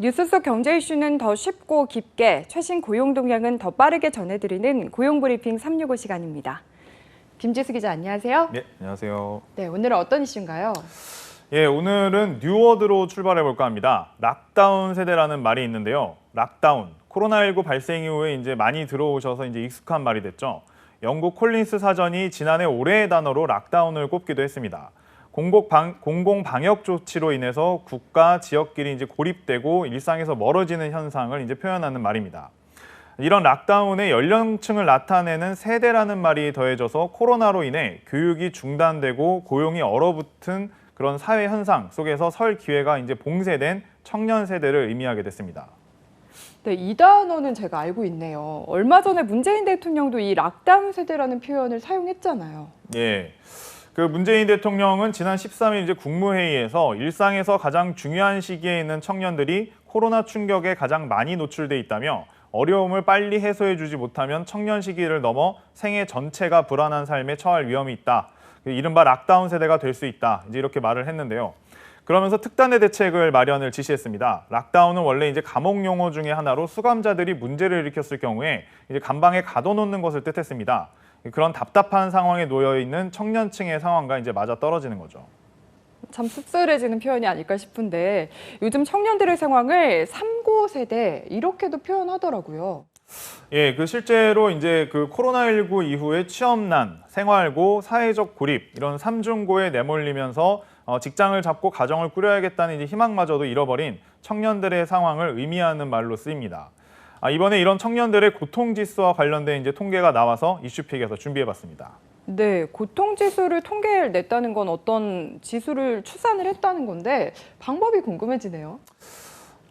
뉴스 속 경제 이슈는 더 쉽고 깊게, 최신 고용 동향은 더 빠르게 전해드리는 고용브리핑 365 시간입니다. 김지수 기자, 안녕하세요. 네, 안녕하세요. 네, 오늘은 어떤 이슈인가요? 예, 오늘은 뉴워드로 출발해 볼까 합니다. 락다운 세대라는 말이 있는데요. 락다운, 코로나19 발생 이후에 이제 많이 들어오셔서 이제 익숙한 말이 됐죠. 영국 콜린스 사전이 지난해 올해의 단어로 락다운을 꼽기도 했습니다. 공공 방역 조치로 인해서 국가 지역끼리 이제 고립되고 일상에서 멀어지는 현상을 이제 표현하는 말입니다. 이런 락다운의 연령층을 나타내는 세대라는 말이 더해져서 코로나로 인해 교육이 중단되고 고용이 얼어붙은 그런 사회 현상 속에서 설 기회가 이제 봉쇄된 청년 세대를 의미하게 됐습니다. 네, 이 단어는 제가 알고 있네요. 얼마 전에 문재인 대통령도 이 락다운 세대라는 표현을 사용했잖아요. 예. 그 문재인 대통령은 지난 13일 이제 국무회의에서 일상에서 가장 중요한 시기에 있는 청년들이 코로나 충격에 가장 많이 노출돼 있다며 어려움을 빨리 해소해주지 못하면 청년 시기를 넘어 생애 전체가 불안한 삶에 처할 위험이 있다. 이른바 락다운 세대가 될 수 있다. 이제 이렇게 말을 했는데요. 그러면서 특단의 대책을 마련을 지시했습니다. 락다운은 원래 이제 감옥 용어 중에 하나로 수감자들이 문제를 일으켰을 경우에 이제 감방에 가둬놓는 것을 뜻했습니다. 그런 답답한 상황에 놓여 있는 청년층의 상황과 이제 맞아 떨어지는 거죠. 참 씁쓸해지는 표현이 아닐까 싶은데 요즘 청년들의 상황을 3고 세대 이렇게도 표현하더라고요. 예, 그 실제로 이제 그 코로나19 이후에 취업난, 생활고, 사회적 고립 이런 삼중고에 내몰리면서 직장을 잡고 가정을 꾸려야겠다는 이제 희망마저도 잃어버린 청년들의 상황을 의미하는 말로 쓰입니다. 이번에 이런 청년들의 고통지수와 관련된 이제 통계가 나와서 이슈픽에서 준비해봤습니다. 네, 고통지수를 통계를 냈다는 건 어떤 지수를 추산을 했다는 건데 방법이 궁금해지네요.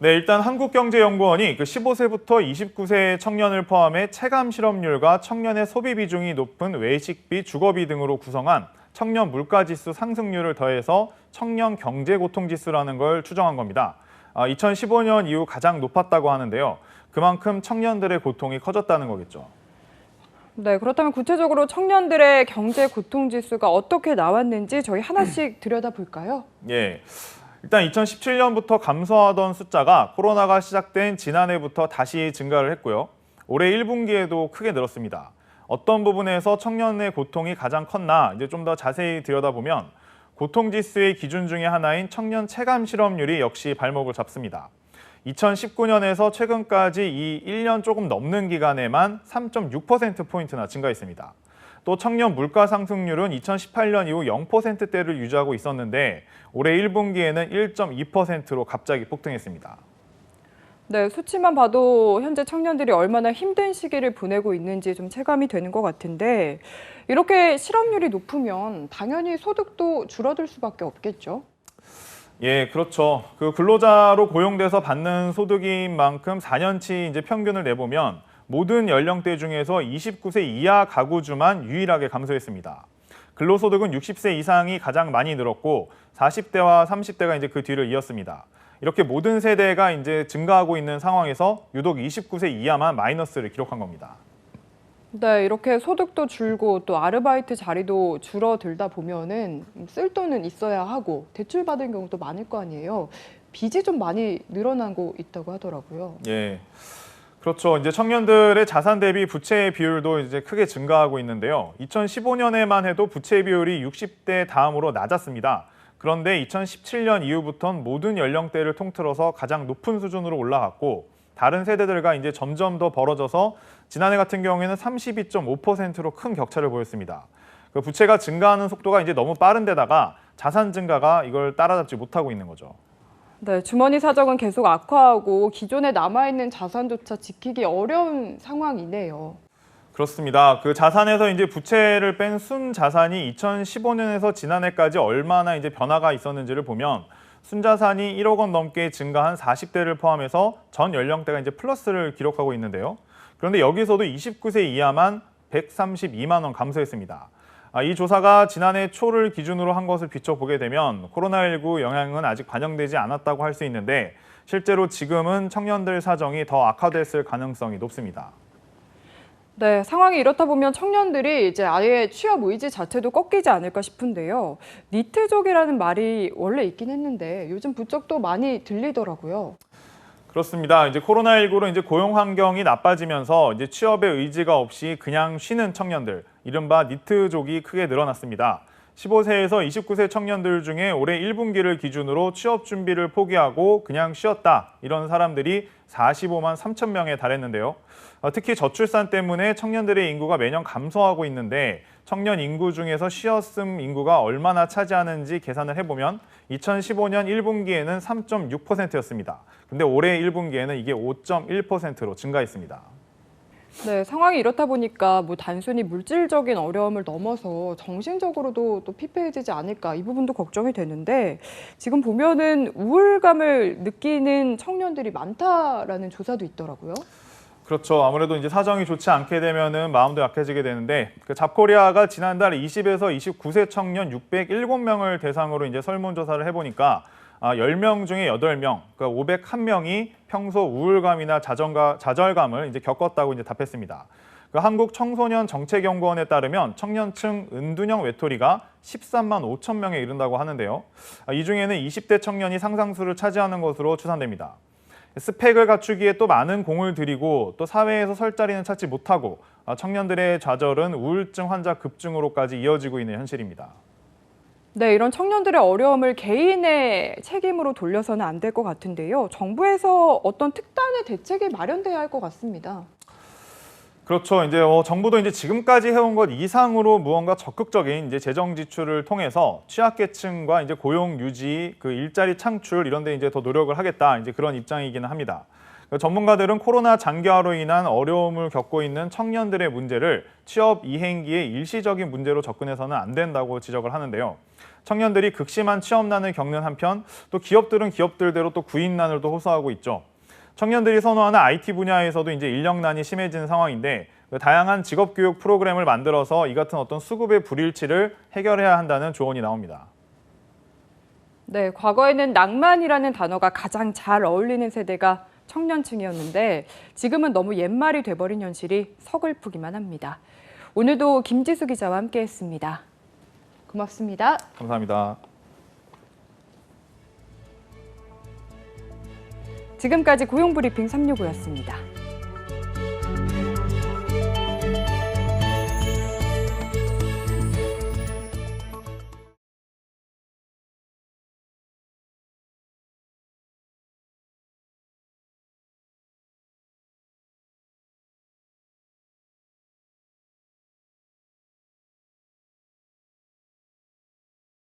네, 일단 한국경제연구원이 그 15세부터 29세 청년을 포함해 체감 실업률과 청년의 소비 비중이 높은 외식비, 주거비 등으로 구성한 청년 물가지수 상승률을 더해서 청년 경제고통지수라는 걸 추정한 겁니다. 2015년 이후 가장 높았다고 하는데요. 그만큼 청년들의 고통이 커졌다는 거겠죠. 네, 그렇다면 구체적으로 청년들의 경제 고통 지수가 어떻게 나왔는지 저희 하나씩 들여다볼까요? 예. 일단 2017년부터 감소하던 숫자가 코로나가 시작된 지난해부터 다시 증가를 했고요. 올해 1분기에도 크게 늘었습니다. 어떤 부분에서 청년의 고통이 가장 컸나 이제 좀 더 자세히 들여다보면 고통지수의 기준 중에 하나인 청년 체감 실업률이 역시 발목을 잡습니다. 2019년에서 최근까지 이 1년 조금 넘는 기간에만 3.6%포인트나 증가했습니다. 또 청년 물가 상승률은 2018년 이후 0%대를 유지하고 있었는데 올해 1분기에는 1.2%로 갑자기 폭등했습니다. 네, 수치만 봐도 현재 청년들이 얼마나 힘든 시기를 보내고 있는지 좀 체감이 되는 것 같은데 이렇게 실업률이 높으면 당연히 소득도 줄어들 수밖에 없겠죠? 예, 그렇죠. 그 근로자로 고용돼서 받는 소득인 만큼 4년치 이제 평균을 내보면 모든 연령대 중에서 29세 이하 가구주만 유일하게 감소했습니다. 근로소득은 60세 이상이 가장 많이 늘었고 40대와 30대가 이제 그 뒤를 이었습니다. 이렇게 모든 세대가 이제 증가하고 있는 상황에서 유독 29세 이하만 마이너스를 기록한 겁니다. 네, 이렇게 소득도 줄고 또 아르바이트 자리도 줄어들다 보면은 쓸 돈은 있어야 하고 대출 받은 경우도 많을 거 아니에요. 빚이 좀 많이 늘어나고 있다고 하더라고요. 예. 그렇죠. 이제 청년들의 자산 대비 부채 비율도 이제 크게 증가하고 있는데요. 2015년에만 해도 부채 비율이 60대 다음으로 낮았습니다. 그런데 2017년 이후부터는 모든 연령대를 통틀어서 가장 높은 수준으로 올라갔고 다른 세대들과 이제 점점 더 벌어져서 지난해 같은 경우에는 32.5%로 큰 격차를 보였습니다. 그 부채가 증가하는 속도가 이제 너무 빠른 데다가 자산 증가가 이걸 따라잡지 못하고 있는 거죠. 네, 주머니 사정은 계속 악화하고 기존에 남아있는 자산조차 지키기 어려운 상황이네요. 그렇습니다. 그 자산에서 이제 부채를 뺀 순자산이 2015년에서 지난해까지 얼마나 이제 변화가 있었는지를 보면 순자산이 1억 원 넘게 증가한 40대를 포함해서 전 연령대가 이제 플러스를 기록하고 있는데요. 그런데 여기서도 29세 이하만 132만 원 감소했습니다. 이 조사가 지난해 초를 기준으로 한 것을 비춰보게 되면 코로나19 영향은 아직 반영되지 않았다고 할 수 있는데 실제로 지금은 청년들 사정이 더 악화됐을 가능성이 높습니다. 네, 상황이 이렇다 보면 청년들이 이제 아예 취업 의지 자체도 꺾이지 않을까 싶은데요. 니트족이라는 말이 원래 있긴 했는데 요즘 부쩍 또 많이 들리더라고요. 그렇습니다. 이제 코로나19로 이제 고용 환경이 나빠지면서 이제 취업에 의지가 없이 그냥 쉬는 청년들, 이른바 니트족이 크게 늘어났습니다. 15세에서 29세 청년들 중에 올해 1분기를 기준으로 취업 준비를 포기하고 그냥 쉬었다. 이런 사람들이 45만 3천 명에 달했는데요. 특히 저출산 때문에 청년들의 인구가 매년 감소하고 있는데 청년 인구 중에서 쉬었음 인구가 얼마나 차지하는지 계산을 해보면 2015년 1분기에는 3.6%였습니다. 근데 올해 1분기에는 이게 5.1%로 증가했습니다. 네, 상황이 이렇다 보니까 뭐 단순히 물질적인 어려움을 넘어서 정신적으로도 또 피폐해지지 않을까 이 부분도 걱정이 되는데 지금 보면은 우울감을 느끼는 청년들이 많다라는 조사도 있더라고요. 그렇죠. 아무래도 이제 사정이 좋지 않게 되면은 마음도 약해지게 되는데 그 잡코리아가 지난달 20에서 29세 청년 607명을 대상으로 이제 설문조사를 해보니까 10명 중에 8명, 그러니까 501명이 평소 우울감이나 좌절감을 이제 겪었다고 이제 답했습니다. 그 한국 청소년 정책연구원에 따르면 청년층 은둔형 외톨이가 13만 5천 명에 이른다고 하는데요. 이 중에는 20대 청년이 상당수를 차지하는 것으로 추산됩니다. 스펙을 갖추기에 또 많은 공을 들이고 또 사회에서 설 자리는 찾지 못하고 청년들의 좌절은 우울증 환자 급증으로까지 이어지고 있는 현실입니다. 네, 이런 청년들의 어려움을 개인의 책임으로 돌려서는 안 될 것 같은데요. 정부에서 어떤 특단의 대책이 마련돼야 할 것 같습니다. 그렇죠. 이제 정부도 이제 지금까지 해온 것 이상으로 무언가 적극적인 이제 재정 지출을 통해서 취약계층과 이제 고용 유지, 그 일자리 창출 이런 데 이제 더 노력을 하겠다. 이제 그런 입장이기는 합니다. 전문가들은 코로나 장기화로 인한 어려움을 겪고 있는 청년들의 문제를 취업 이행기의 일시적인 문제로 접근해서는 안 된다고 지적을 하는데요. 청년들이 극심한 취업난을 겪는 한편 또 기업들은 기업들대로 또 구인난을 또 호소하고 있죠. 청년들이 선호하는 IT 분야에서도 이제 인력난이 심해진 상황인데 다양한 직업교육 프로그램을 만들어서 이 같은 어떤 수급의 불일치를 해결해야 한다는 조언이 나옵니다. 네, 과거에는 낭만이라는 단어가 가장 잘 어울리는 세대가 청년층이었는데 지금은 너무 옛말이 돼버린 현실이 서글프기만 합니다. 오늘도 김지수 기자와 함께했습니다. 고맙습니다. 감사합니다. 지금까지 고용브리핑 365였습니다.